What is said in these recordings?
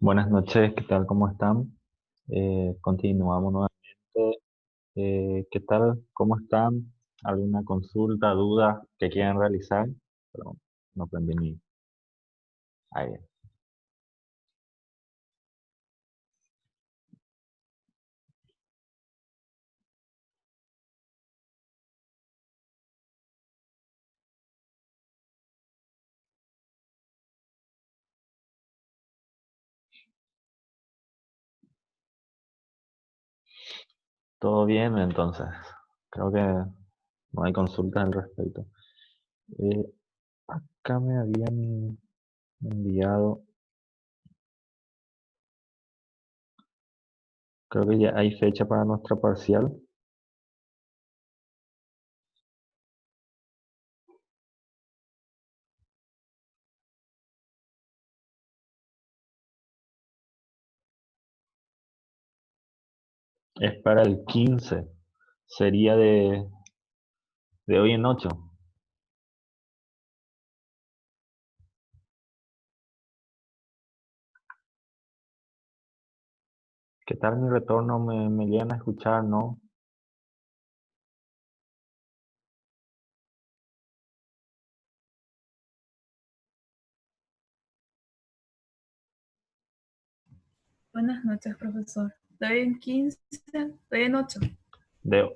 Buenas noches, ¿qué tal? ¿Cómo están? Continuamos nuevamente. ¿Qué tal? ¿Cómo están? ¿Alguna consulta, duda que quieran realizar? Pero no aprendí ni. Ahí. ¿Todo bien? Entonces, creo que no hay consultas al respecto. Eh, Acá me habían enviado, creo que ya hay fecha para nuestra parcial. Es para el 15. Sería de hoy en 8. ¿Qué tal mi retorno? ¿Me llegan a escuchar, no? Buenas noches, profesor. Estoy en 15, estoy en 8. De,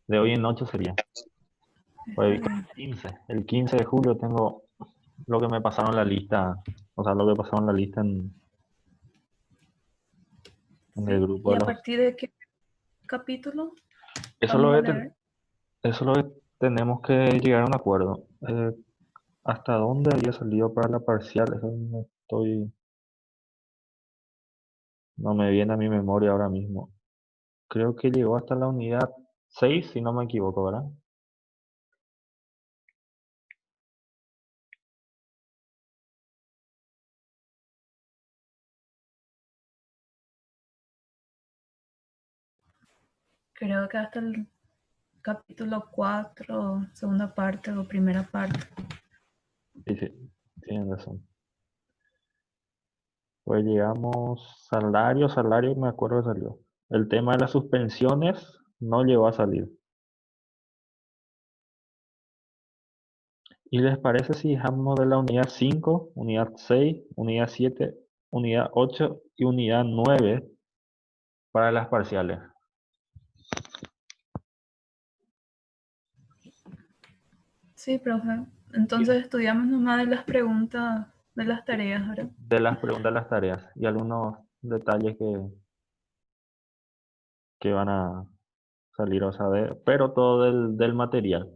de hoy en 8 sería. Está Pues bien. el 15 de julio tengo lo que me pasaron la lista, o sea, lo que pasaron la lista en el Sí. grupo ¿Y de a los... partir de qué capítulo Eso vamos lo a que, leer? eso lo que tenemos que llegar a un acuerdo. ¿Hasta dónde había salido para la parcial? Eso no me viene a mi memoria ahora mismo. Creo que llegó hasta la unidad 6 si no me equivoco, ¿verdad? Creo que hasta el capítulo 4, segunda parte o primera parte. Sí, sí, tienen razón. Pues llegamos, salario, me acuerdo que salió. El tema de las suspensiones no llegó a salir. ¿Y les parece si dejamos de la unidad 5, unidad 6, unidad 7, unidad 8 y unidad 9 para las parciales? Sí, profe. Y Entonces estudiamos nomás de las preguntas de las tareas, ¿verdad? de las preguntas, las tareas y algunos detalles que van a salir a saber, pero todo del material.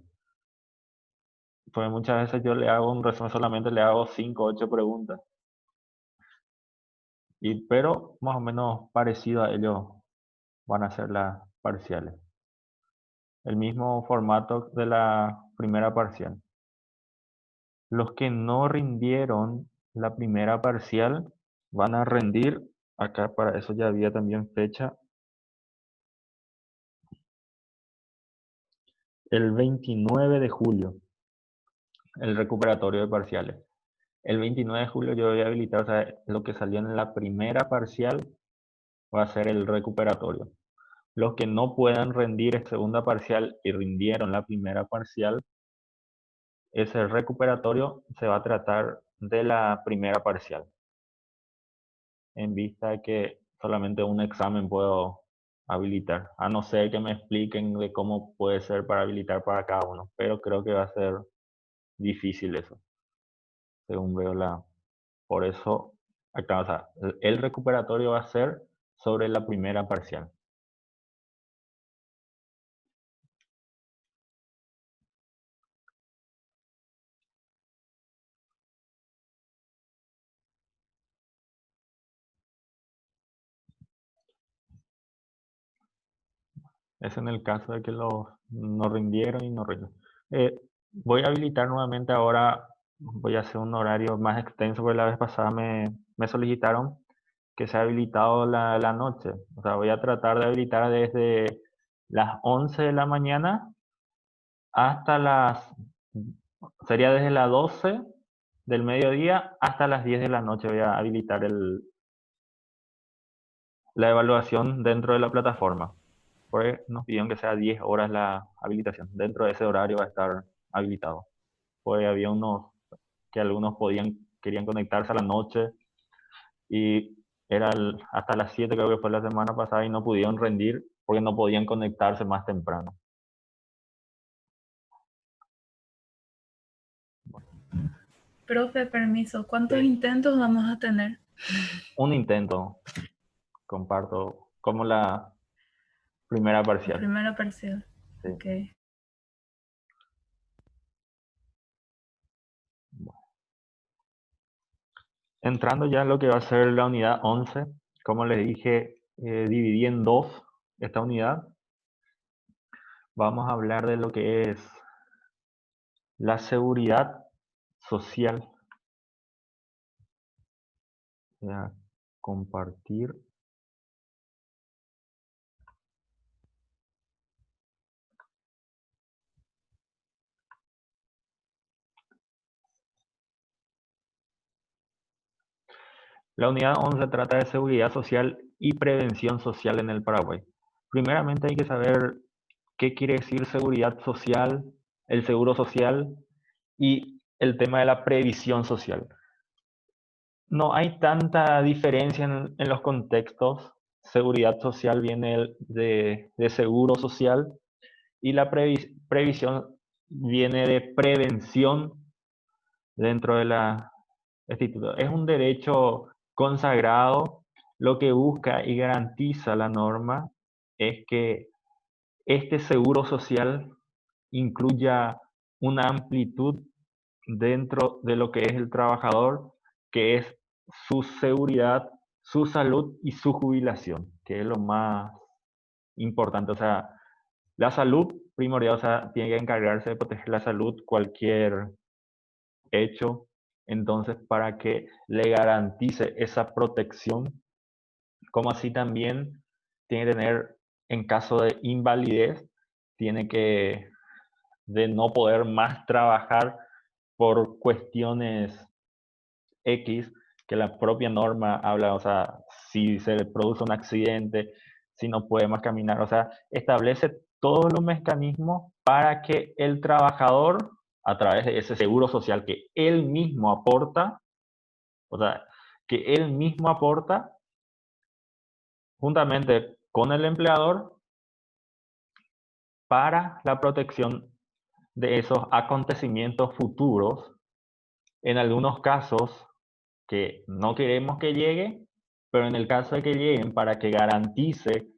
Pues muchas veces yo le hago un resumen, solamente le hago 5, 8 preguntas, pero más o menos parecido a ellos van a ser las parciales. El mismo formato de la primera parcial. Los que no rindieron la primera parcial van a rendir, acá para eso ya había también fecha, el 29 de julio, el recuperatorio de parciales. El 29 de julio yo voy a habilitar, o sea, lo que salió en la primera parcial va a ser el recuperatorio. Los que no puedan rendir en segunda parcial y rindieron la primera parcial, ese recuperatorio se va a tratar de la primera parcial, en vista de que solamente un examen puedo habilitar, a no ser que me expliquen de cómo puede ser para habilitar para cada uno, pero creo que va a ser difícil eso, según veo la... Por eso, acá, o sea, el recuperatorio va a ser sobre la primera parcial. Es en el caso de que los no rindieron y no rindieron. Voy a habilitar nuevamente ahora, voy a hacer un horario más extenso, porque la vez pasada me solicitaron que sea habilitado la noche. O sea, voy a tratar de habilitar desde las 11 de la mañana hasta sería desde las 12 del mediodía hasta las 10 de la noche voy a habilitar la evaluación dentro de la plataforma. Porque nos pidieron que sea 10 horas la habilitación. Dentro de ese horario va a estar habilitado. Pues había unos que algunos querían conectarse a la noche y era hasta las 7 creo que fue la semana pasada y no pudieron rendir porque no podían conectarse más temprano. Profe, permiso, ¿cuántos Sí. intentos vamos a tener? Un intento, comparto, como la primera La parcial. primera parcial. Sí. Ok. Entrando ya en lo que va a ser la unidad 11, como les dije, dividí en dos esta unidad. Vamos a hablar de lo que es la seguridad social. Voy a compartir. La unidad 11 trata de seguridad social y prevención social en el Paraguay. Primeramente hay que saber qué quiere decir seguridad social, el seguro social y el tema de la previsión social. No hay tanta diferencia en los contextos. Seguridad social viene de seguro social y la previsión viene de prevención dentro de la instituto. Es un derecho consagrado. Lo que busca y garantiza la norma es que este seguro social incluya una amplitud dentro de lo que es el trabajador, que es su seguridad, su salud y su jubilación, que es lo más importante. O sea, la salud primordial, o sea, tiene que encargarse de proteger la salud, cualquier hecho. Entonces, para que le garantice esa protección, como así también tiene que tener, en caso de invalidez, tiene que de no poder más trabajar por cuestiones X, que la propia norma habla, o sea, si se produce un accidente, si no puede más caminar, o sea, establece todos los mecanismos para que el trabajador, a través de ese seguro social que él mismo aporta, o sea, que él mismo aporta, juntamente con el empleador, para la protección de esos acontecimientos futuros, en algunos casos que no queremos que llegue, pero en el caso de que lleguen, para que garantice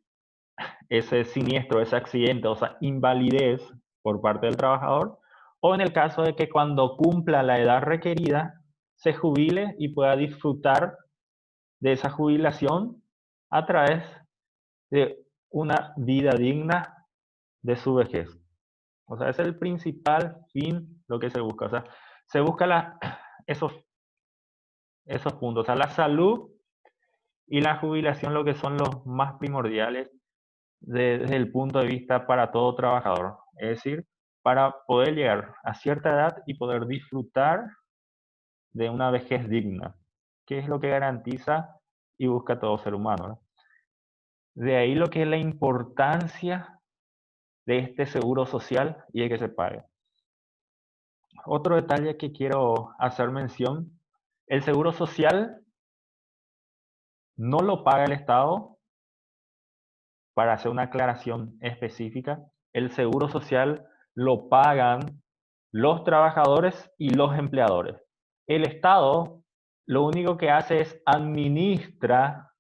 ese siniestro, ese accidente, o sea, invalidez por parte del trabajador, o en el caso de que cuando cumpla la edad requerida, se jubile y pueda disfrutar de esa jubilación a través de una vida digna de su vejez. O sea, ese es el principal fin, lo que se busca. O sea, se busca esos, esos puntos. O sea, la salud y la jubilación, lo que son los más primordiales desde el punto de vista para todo trabajador. Es decir, para poder llegar a cierta edad y poder disfrutar de una vejez digna, que es lo que garantiza y busca todo ser humano, ¿no? De ahí lo que es la importancia de este seguro social y de que se pague. Otro detalle que quiero hacer mención, el seguro social no lo paga el Estado. Para hacer una aclaración específica, el seguro social lo pagan los trabajadores y los empleadores. El Estado lo único que hace es administra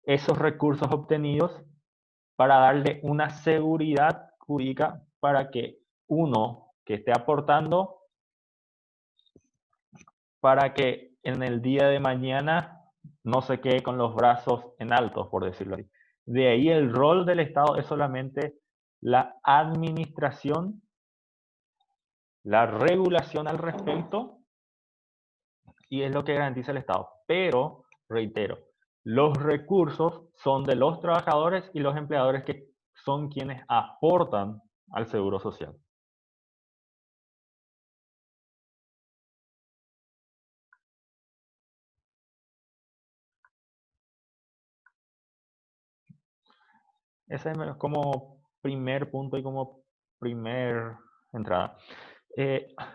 esos recursos obtenidos para darle una seguridad jurídica para que uno que esté aportando, para que en el día de mañana no se quede con los brazos en alto, por decirlo así. De ahí el rol del Estado es solamente la administración, la regulación al respecto, y es lo que garantiza el Estado. Pero, reitero, los recursos son de los trabajadores y los empleadores, que son quienes aportan al seguro social. Ese es como primer punto y como primer entrada.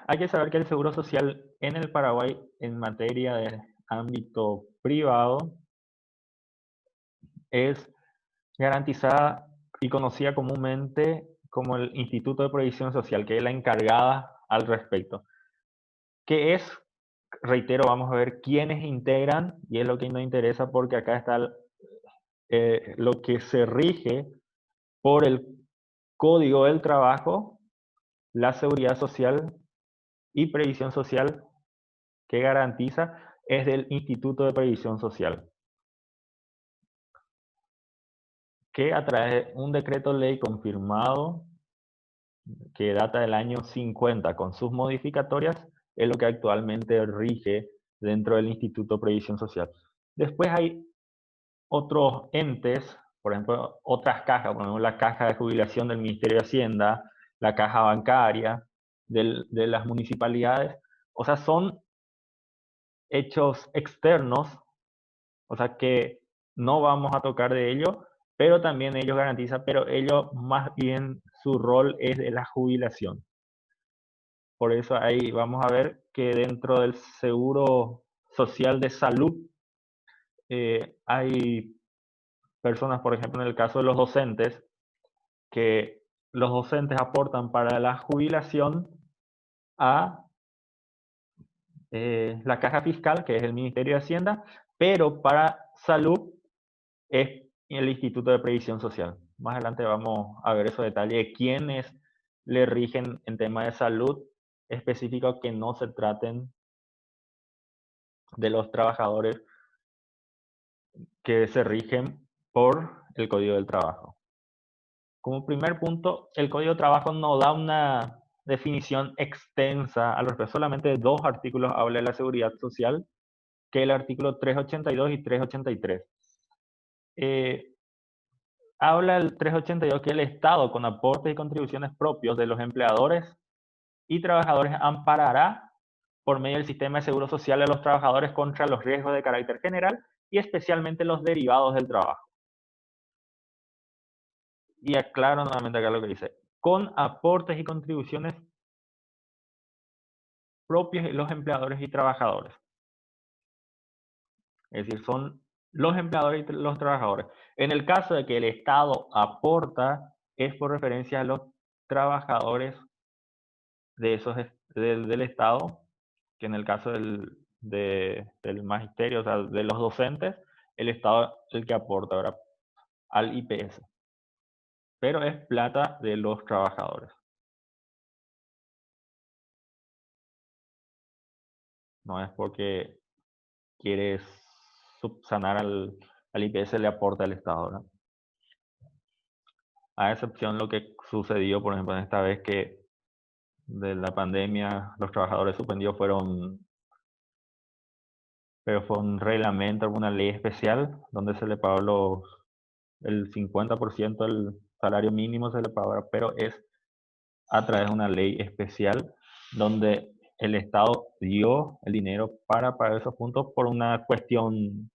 Hay que saber que el seguro social en el Paraguay, en materia de ámbito privado, es garantizada y conocida comúnmente como el Instituto de Previsión Social, que es la encargada al respecto. ¿Qué es? Reitero, vamos a ver quiénes integran, y es lo que nos interesa porque acá está lo que se rige por el Código del Trabajo, la Seguridad Social y Previsión Social que garantiza es del Instituto de Previsión Social, que a través de un decreto ley confirmado que data del año 50 con sus modificatorias, es lo que actualmente rige dentro del Instituto de Previsión Social. Después hay otros entes, por ejemplo, otras cajas, por ejemplo, la caja de jubilación del Ministerio de Hacienda, la caja bancaria de las municipalidades, o sea, son hechos externos, o sea, que no vamos a tocar de ello, pero también ellos garantizan, pero ellos más bien su rol es de la jubilación. Por eso ahí vamos a ver que dentro del seguro social de salud hay personas, por ejemplo, en el caso de los docentes, que los docentes aportan para la jubilación a la caja fiscal, que es el Ministerio de Hacienda, pero para salud es el Instituto de Previsión Social. Más adelante vamos a ver esos detalles de quiénes le rigen en tema de salud específico que no se traten de los trabajadores que se rigen por el Código del Trabajo. Como primer punto, el Código de Trabajo no da una definición extensa al respecto, solamente dos artículos habla de la seguridad social, que es el artículo 382 y 383. Habla el 382 que el Estado, con aportes y contribuciones propios de los empleadores y trabajadores, amparará por medio del sistema de seguro social a los trabajadores contra los riesgos de carácter general y especialmente los derivados del trabajo. Y aclaro nuevamente acá lo que dice, con aportes y contribuciones propios de los empleadores y trabajadores. Es decir, son los empleadores y los trabajadores. En el caso de que el Estado aporta, es por referencia a los trabajadores de esos, del Estado, que en el caso del magisterio, o sea, de los docentes, el Estado es el que aporta, ¿verdad?, al IPS. Pero es plata de los trabajadores. No es porque quieres subsanar al IPS, le aporta el Estado, ¿verdad? A excepción lo que sucedió, por ejemplo, en esta vez que de la pandemia los trabajadores suspendidos pero fue un reglamento, una ley especial donde se le pagó el 50% del salario mínimo se le pagó, pero es a través de una ley especial donde el Estado dio el dinero para pagar esos puntos por una cuestión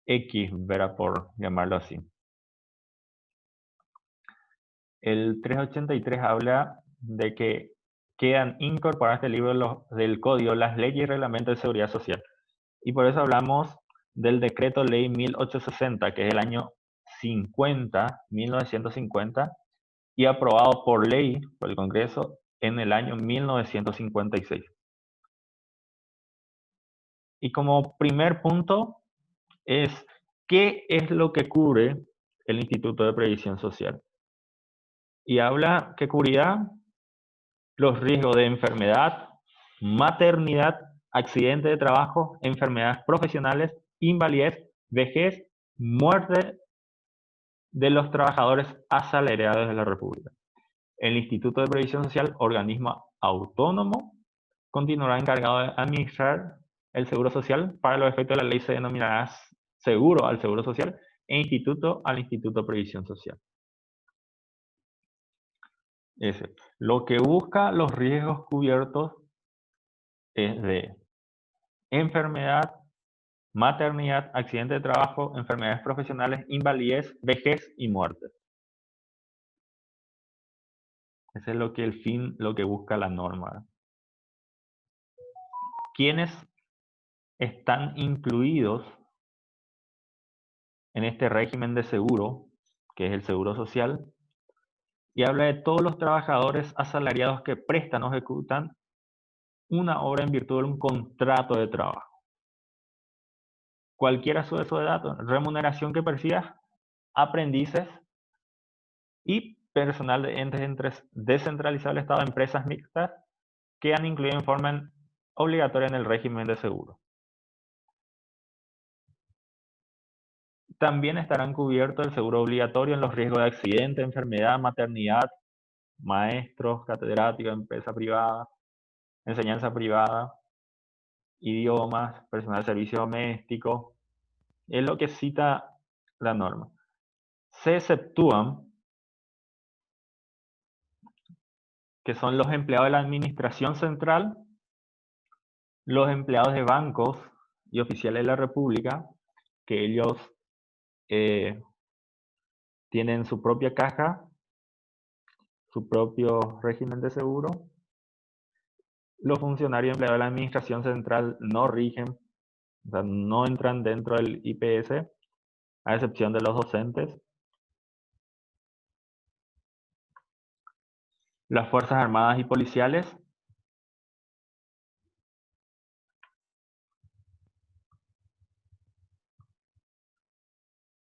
X, ¿verdad?, por llamarlo así. El 383 habla de que quedan incorporadas en este libro del Código las leyes y reglamentos de seguridad social. Y por eso hablamos del decreto ley 1860, que es el año 1950, y aprobado por ley por el Congreso en el año 1956. Y como primer punto es, ¿qué es lo que cubre el Instituto de Previsión Social? Y habla que cubrirá los riesgos de enfermedad, maternidad, accidente de trabajo, enfermedades profesionales, invalidez, vejez, muerte de los trabajadores asalariados de la República. El Instituto de Previsión Social, organismo autónomo, continuará encargado de administrar el seguro social. Para los efectos de la ley se denominará seguro al seguro social e instituto al Instituto de Previsión Social. Lo que busca los riesgos cubiertos es de enfermedad, maternidad, accidente de trabajo, enfermedades profesionales, invalidez, vejez y muerte. Ese es lo que busca la norma. ¿Quiénes están incluidos en este régimen de seguro, que es el seguro social? Y habla de todos los trabajadores asalariados que prestan o ejecutan una obra en virtud de un contrato de trabajo. Cualquiera su edad, remuneración que perciba, aprendices y personal de entes descentralizados del Estado, empresas mixtas que han incluido en forma obligatoria en el régimen de seguro. También estarán cubiertos el seguro obligatorio en los riesgos de accidente, enfermedad, maternidad, maestros, catedráticos, empresa privada, enseñanza privada, idiomas, personal de servicio doméstico. Es lo que cita la norma. Se exceptúan que son los empleados de la administración central, los empleados de bancos y oficiales de la República, que ellos tienen su propia caja, su propio régimen de seguro. Los funcionarios empleados de la administración central no rigen, o sea, no entran dentro del IPS, a excepción de los docentes. Las Fuerzas Armadas y Policiales.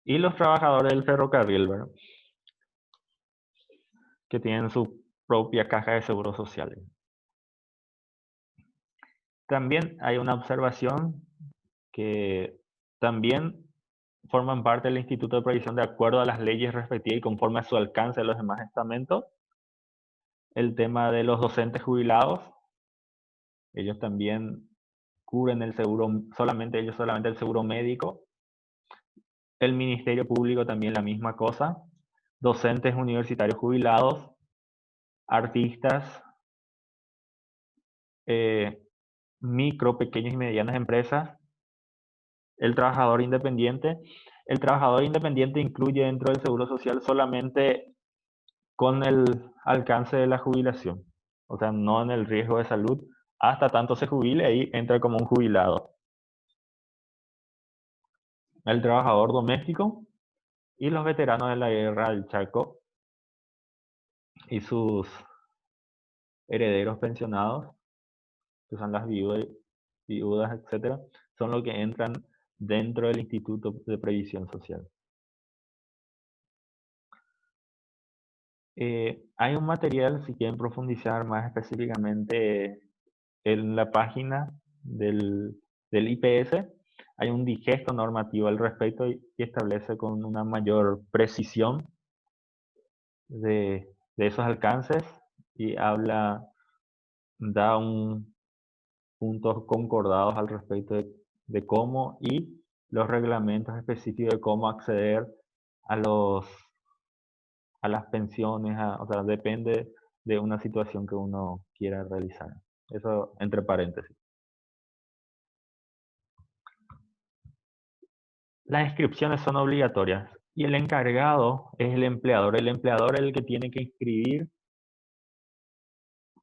Y los trabajadores del ferrocarril, ¿verdad?, que tienen su propia caja de seguros sociales. También hay una observación que también forman parte del Instituto de Previsión de acuerdo a las leyes respectivas y conforme a su alcance de los demás estamentos. El tema de los docentes jubilados, ellos también cubren el seguro, solamente el seguro médico. El Ministerio Público también la misma cosa. Docentes universitarios jubilados, artistas, micro, pequeñas y medianas empresas, el trabajador independiente. El trabajador independiente incluye dentro del seguro social solamente con el alcance de la jubilación, o sea, no en el riesgo de salud, hasta tanto se jubile y entra como un jubilado. El trabajador doméstico y los veteranos de la guerra del Chaco y sus herederos pensionados, que son las viudas, etcétera, son los que entran dentro del Instituto de Previsión Social. Hay un material, si quieren profundizar más específicamente en la página del IPS, hay un digesto normativo al respecto y establece con una mayor precisión de esos alcances y da puntos concordados al respecto de cómo y los reglamentos específicos de cómo acceder a las pensiones, o sea, depende de una situación que uno quiera realizar. Eso entre paréntesis. Las inscripciones son obligatorias y el encargado es el empleador. El empleador es el que tiene que inscribir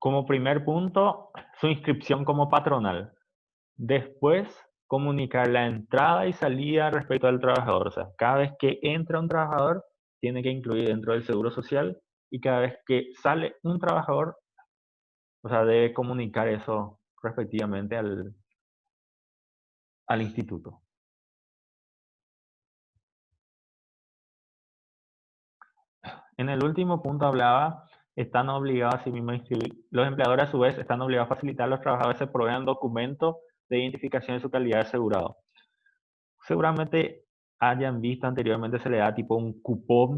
como primer punto su inscripción como patronal. Después, comunicar la entrada y salida respecto al trabajador. O sea, cada vez que entra un trabajador, tiene que incluir dentro del seguro social y cada vez que sale un trabajador, o sea, debe comunicar eso respectivamente al instituto. En el último punto hablaba, están obligados a sí mismos a inscribir. Los empleadores a su vez están obligados a facilitar a los trabajadores que provean documentos de identificación de su calidad de asegurado. Seguramente hayan visto anteriormente, se le da tipo un cupón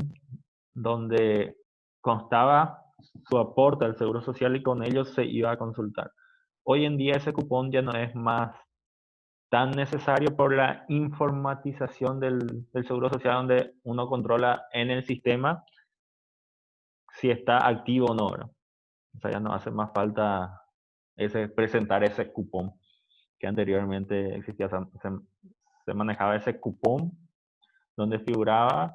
donde constaba su aporte al seguro social y con ellos se iba a consultar. Hoy en día ese cupón ya no es más tan necesario por la informatización del seguro social, donde uno controla en el sistema si está activo o no, ¿verdad? O sea, ya no hace más falta presentar ese cupón que anteriormente existía. se manejaba ese cupón donde figuraba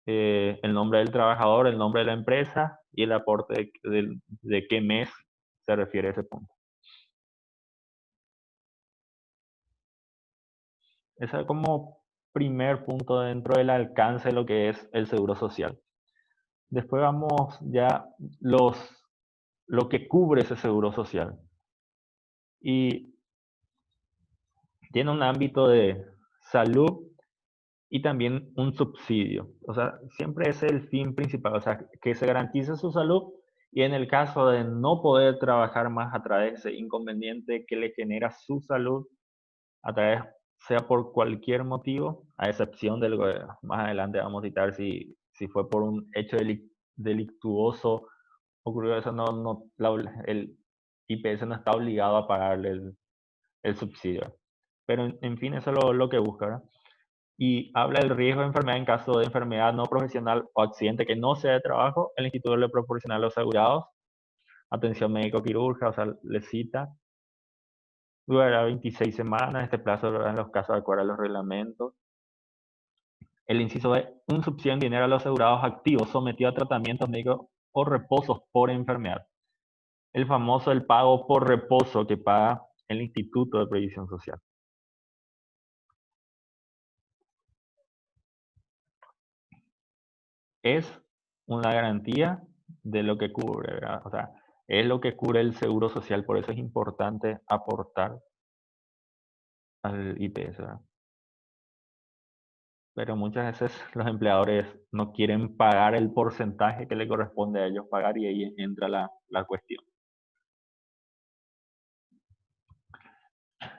el nombre del trabajador, el nombre de la empresa y el aporte de qué mes se refiere a ese punto. Ese es como primer punto dentro del alcance de lo que es el seguro social. Después vamos ya lo que cubre ese seguro social. Y tiene un ámbito de salud y también un subsidio. O sea, siempre es el fin principal, o sea, que se garantice su salud y en el caso de no poder trabajar más a través de ese inconveniente que le genera su salud, a través, sea por cualquier motivo, a excepción del que más adelante vamos a citar si fue por un hecho delictuoso ocurrió eso, el IPS no está obligado a pagarle el subsidio. Pero en fin, eso es lo que busca, ¿verdad? Y habla del riesgo de enfermedad en caso de enfermedad no profesional o accidente que no sea de trabajo. El instituto le proporciona a los asegurados atención médico-quirúrgica, o sea, le cita. Durará 26 semanas, este plazo en los casos de acuerdo a los reglamentos. El inciso B, un subsidio en dinero a los asegurados activos sometidos a tratamientos médicos o reposos por enfermedad. El famoso el pago por reposo que paga el Instituto de Previsión Social. Es una garantía de lo que cubre, ¿verdad? O sea, es lo que cubre el seguro social, por eso es importante aportar al IPS, ¿verdad? Pero muchas veces los empleadores no quieren pagar el porcentaje que le corresponde a ellos pagar y ahí entra la cuestión.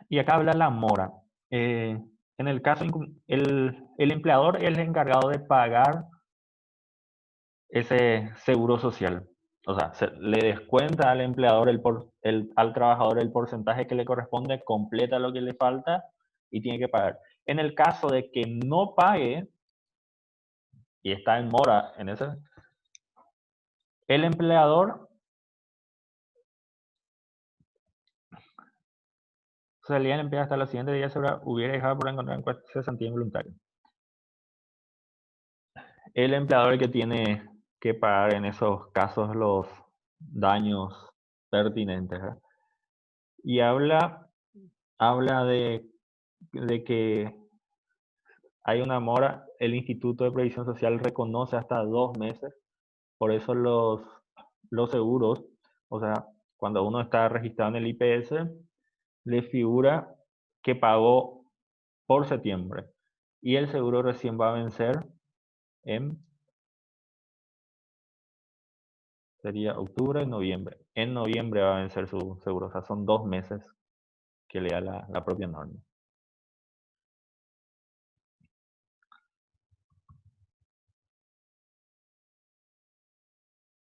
Y acá habla la mora. En el caso, el empleador es el encargado de pagar ese seguro social. O sea, le descuenta al empleador, al trabajador el porcentaje que le corresponde, completa lo que le falta y tiene que pagar. En el caso de que no pague y está en mora en ese, el empleador salía en empleo hasta los siguientes días hubiera dejado por encontrar en cesantía involuntaria. El empleador que tiene que pagar en esos casos los daños pertinentes, ¿verdad? Y habla de que hay una mora, el Instituto de Previsión Social reconoce hasta 2 meses, por eso los seguros, o sea, cuando uno está registrado en el IPS, le figura que pagó por septiembre y el seguro recién va a vencer sería octubre, noviembre. En noviembre va a vencer su seguro, o sea, son 2 meses que le da la propia norma.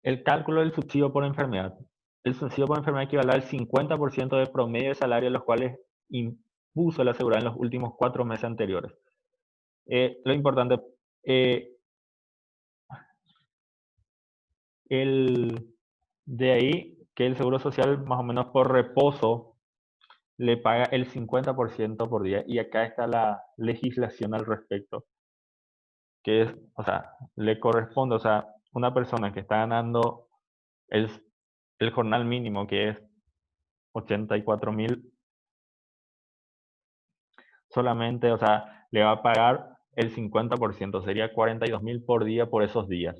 El cálculo del subsidio por enfermedad. El subsidio por enfermedad equivale al 50% de promedio de salario, los cuales impuso el asegurado en los últimos 4 meses anteriores. Lo importante, de ahí que el Seguro Social, más o menos por reposo, le paga el 50% por día. Y acá está la legislación al respecto, que es, o sea, le corresponde, o sea, una persona que está ganando el, el jornal mínimo, que es 84.000, solamente, o sea, le va a pagar el 50%, sería 42.000 por día por esos días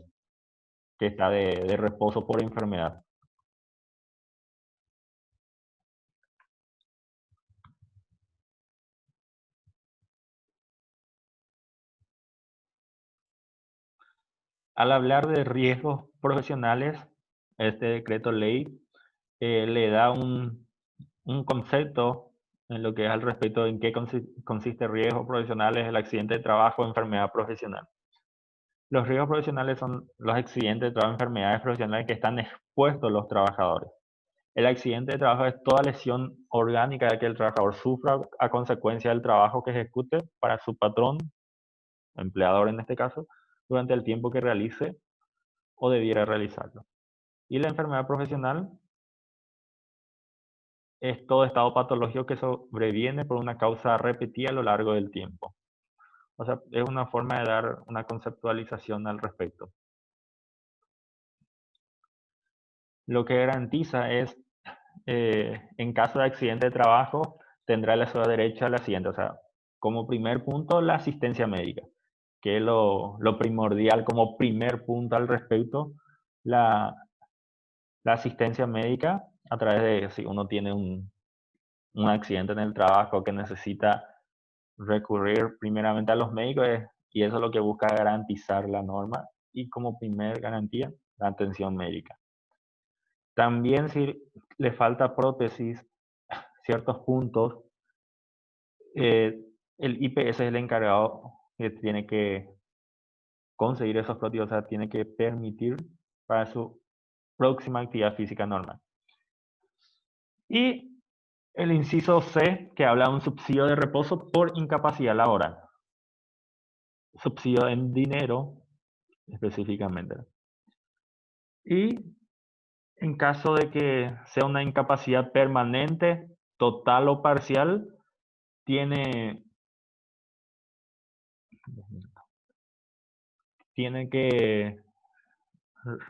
que está de reposo por enfermedad. Al hablar de riesgos profesionales, este decreto ley le da un concepto en lo que es al respecto en qué consiste riesgos profesionales, el accidente de trabajo o enfermedad profesional. Los riesgos profesionales son los accidentes de trabajo, enfermedades profesionales que están expuestos los trabajadores. El accidente de trabajo es toda lesión orgánica que el trabajador sufra a consecuencia del trabajo que ejecute para su patrón, empleador en este caso, durante el tiempo que realice o debiera realizarlo. Y la enfermedad profesional es todo estado patológico que sobreviene por una causa repetida a lo largo del tiempo. O sea, es una forma de dar una conceptualización al respecto. Lo que garantiza es, en caso de accidente de trabajo, tendrá a su derecha la siguiente, o sea, como primer punto, la asistencia médica, que es lo primordial como primer punto al respecto, la asistencia médica a través de si uno tiene un accidente en el trabajo que necesita recurrir primeramente a los médicos, y eso es lo que busca garantizar la norma, y como primer garantía, la atención médica. También si le falta prótesis, ciertos puntos, el IPS es el encargado que tiene que conseguir esos prótesis, o sea, tiene que permitir para su próxima actividad física normal. Y el inciso C, que habla de un subsidio de reposo por incapacidad laboral. Subsidio en dinero, específicamente. Y en caso de que sea una incapacidad permanente, total o parcial, tiene que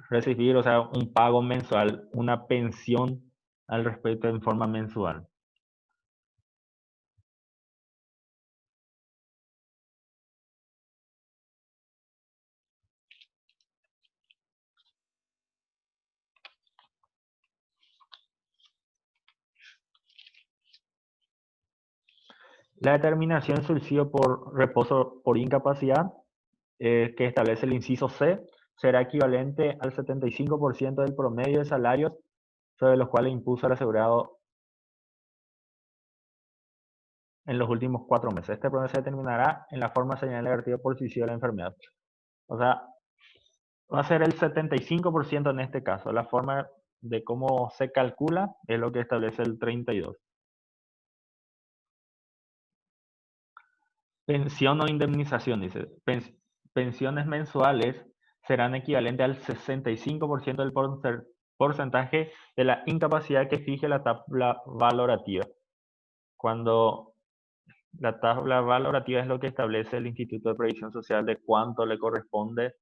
recibir, o sea, un pago mensual, una pensión al respecto en forma mensual. La determinación de subsidio por reposo por incapacidad, que establece el inciso C, será equivalente al 75% del promedio de salarios sobre los cuales impuso el asegurado en los últimos 4 meses. Este promedio se determinará en la forma señalada en el artículo por subsidio de la enfermedad. O sea, va a ser el 75% en este caso. La forma de cómo se calcula es lo que establece el 32. Pensión o indemnización, dice. Pensiones mensuales serán equivalentes al 65% del porcentaje de la incapacidad que fije la tabla valorativa. Cuando la tabla valorativa es lo que establece el Instituto de Previsión Social de cuánto le corresponde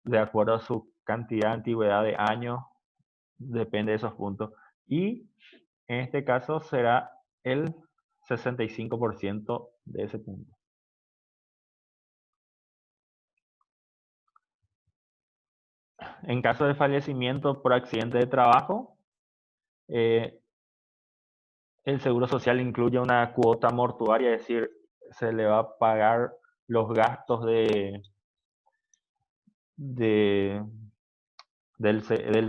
de acuerdo a su cantidad, antigüedad de años, depende de esos puntos. Y en este caso será el 65% de ese punto. En caso de fallecimiento por accidente de trabajo, el Seguro Social incluye una cuota mortuaria, es decir, se le va a pagar los gastos del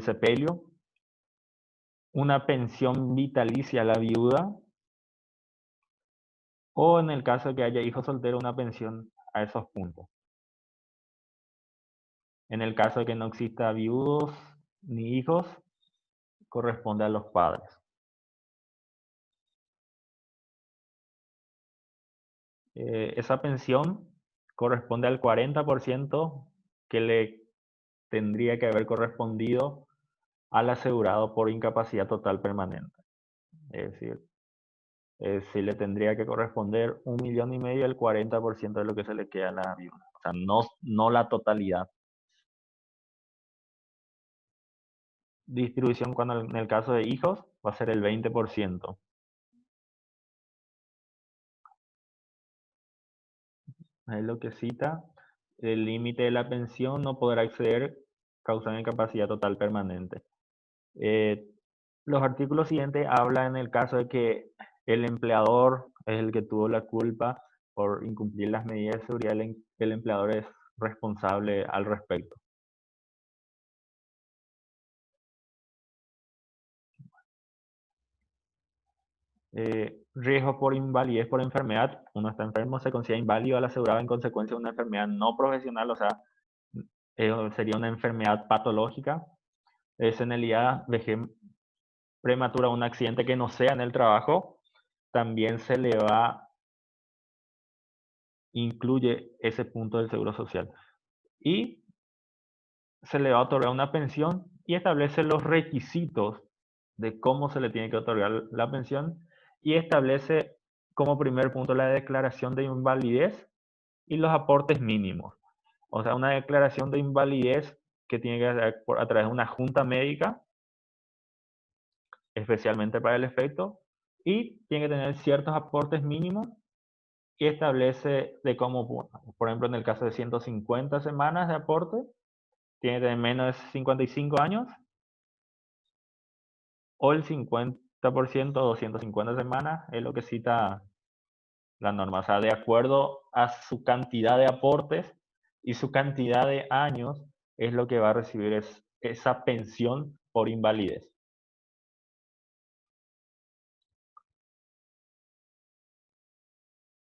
sepelio, una pensión vitalicia a la viuda, o en el caso de que haya hijos solteros, una pensión a esos puntos. En el caso de que no exista viudos ni hijos, corresponde a los padres. Esa pensión corresponde al 40% que le tendría que haber correspondido al asegurado por incapacidad total permanente. Es decir, si le tendría que corresponder 1,5 millones, el 40% de lo que se le queda a la viuda. O sea, no la totalidad. Distribución cuando en el caso de hijos va a ser el 20%. Es lo que cita. El límite de la pensión no podrá exceder causando incapacidad total permanente. Los artículos siguientes hablan en el caso de que el empleador es el que tuvo la culpa por incumplir las medidas de seguridad, el empleador es responsable al respecto. Riesgo por invalidez por enfermedad. Uno está enfermo, se considera inválido al asegurado en consecuencia de una enfermedad no profesional, o sea, sería una enfermedad patológica. Senilidad, vejez prematura, un accidente que no sea en el trabajo, también se le incluye ese punto del seguro social. Y se le va a otorgar una pensión y establece los requisitos de cómo se le tiene que otorgar la pensión y establece como primer punto la declaración de invalidez y los aportes mínimos. O sea, una declaración de invalidez que tiene que hacer a través de una junta médica, especialmente para el efecto, y tiene que tener ciertos aportes mínimos y establece de cómo, por ejemplo, en el caso de 150 semanas de aporte, tiene que tener menos de 55 años o el 50% o 250 semanas, es lo que cita la norma. O sea, de acuerdo a su cantidad de aportes y su cantidad de años, es lo que va a recibir esa pensión por invalidez.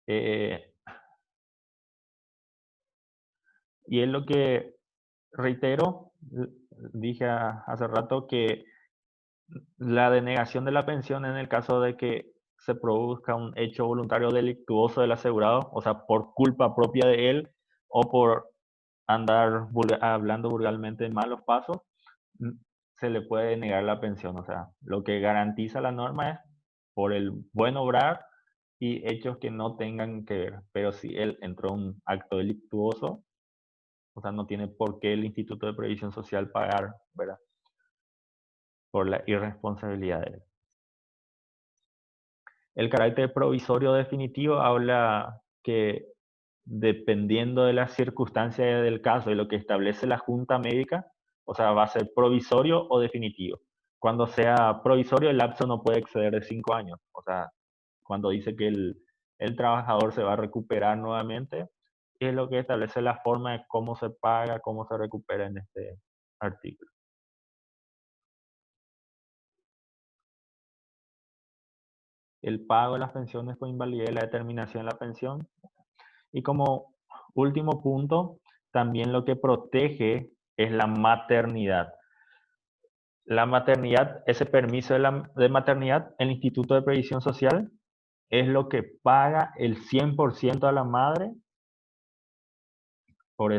Eh, y es lo que reitero, dije hace rato que la denegación de la pensión en el caso de que se produzca un hecho voluntario delictuoso del asegurado, o sea, por culpa propia de él o por andar hablando vulgarmente malos pasos, se le puede negar la pensión. O sea, lo que garantiza la norma es por el buen obrar y hechos que no tengan que ver. Pero si él entró en un acto delictuoso, o sea, no tiene por qué el Instituto de Previsión Social pagar, ¿verdad? Por la irresponsabilidad de él. El carácter provisorio definitivo habla que dependiendo de las circunstancias del caso y lo que establece la junta médica, o sea, va a ser provisorio o definitivo. Cuando sea provisorio, el lapso no puede exceder de 5 años. O sea, cuando dice que el trabajador se va a recuperar nuevamente, es lo que establece la forma de cómo se paga, cómo se recupera en este artículo. El pago de las pensiones por invalidez, la determinación de la pensión. Y como último punto, también lo que protege es la maternidad. La maternidad, ese permiso de maternidad, el Instituto de Previsión Social es lo que paga el 100% a la madre por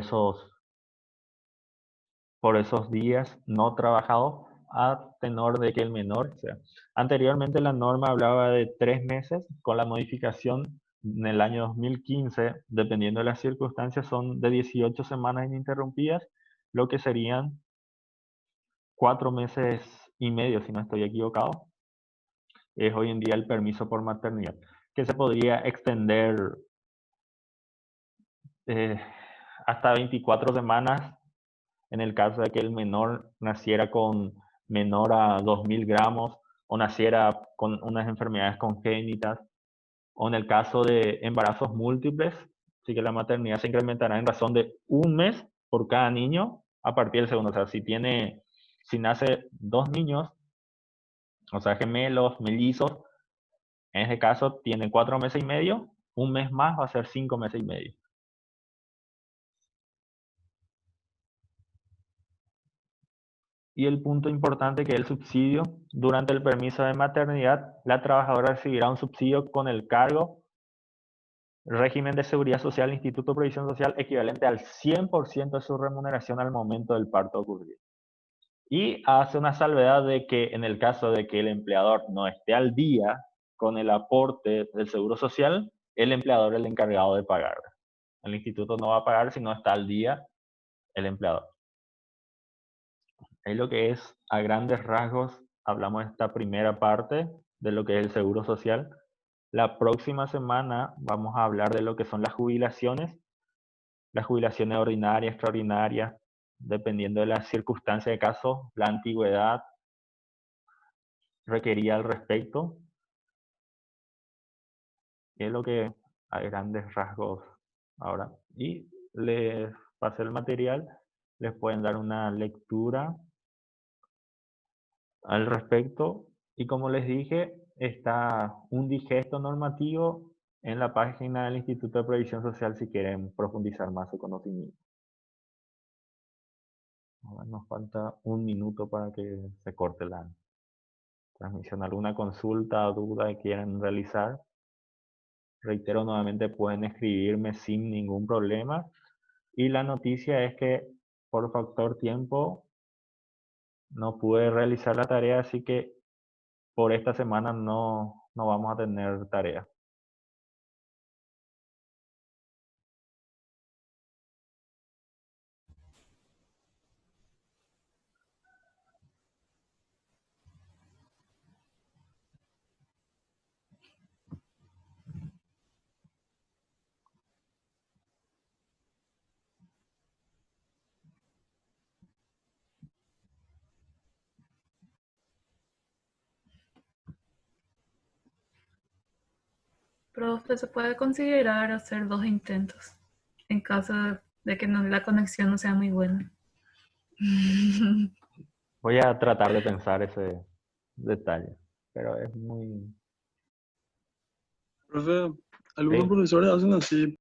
por esos días no trabajados a tenor de que el menor, o sea, anteriormente la norma hablaba de 3 meses, con la modificación en el año 2015, dependiendo de las circunstancias, son de 18 semanas ininterrumpidas, lo que serían 4 meses y medio, si no estoy equivocado, es hoy en día el permiso por maternidad, que se podría extender eh, hasta 24 semanas en el caso de que el menor naciera con menor a 2000 gramos o naciera con unas enfermedades congénitas, o en el caso de embarazos múltiples, sí que la maternidad se incrementará en razón de 1 mes por cada niño a partir del segundo. O sea, si nace 2 niños, o sea, gemelos, mellizos, en ese caso tiene 4 meses y medio, 1 mes más va a ser 5 meses y medio. Y el punto importante que es el subsidio. Durante el permiso de maternidad, la trabajadora recibirá un subsidio con el cargo, régimen de seguridad social, Instituto de Previsión Social, equivalente al 100% de su remuneración al momento del parto ocurrido. Y hace una salvedad de que en el caso de que el empleador no esté al día con el aporte del seguro social, el empleador es el encargado de pagar. El instituto no va a pagar si no está al día el empleador. Es lo que es, a grandes rasgos, hablamos de esta primera parte de lo que es el seguro social. La próxima semana vamos a hablar de lo que son las jubilaciones ordinarias, extraordinarias, dependiendo de las circunstancias de caso, la antigüedad requería al respecto. Es lo que a grandes rasgos ahora. Y les pasé el material, les pueden dar una lectura al respecto. Y como les dije, está un digesto normativo en la página del Instituto de Previsión Social si quieren profundizar más su conocimiento. Ahora nos falta 1 minuto para que se corte la transmisión. ¿Alguna consulta o duda que quieran realizar? Reitero nuevamente, pueden escribirme sin ningún problema. Y la noticia es que por factor tiempo no pude realizar la tarea, así que por esta semana no vamos a tener tarea. Profe, se puede considerar hacer 2 intentos en caso de que la conexión no sea muy buena. Voy a tratar de pensar ese detalle, pero es muy... Profe, algunos Sí, profesores hacen así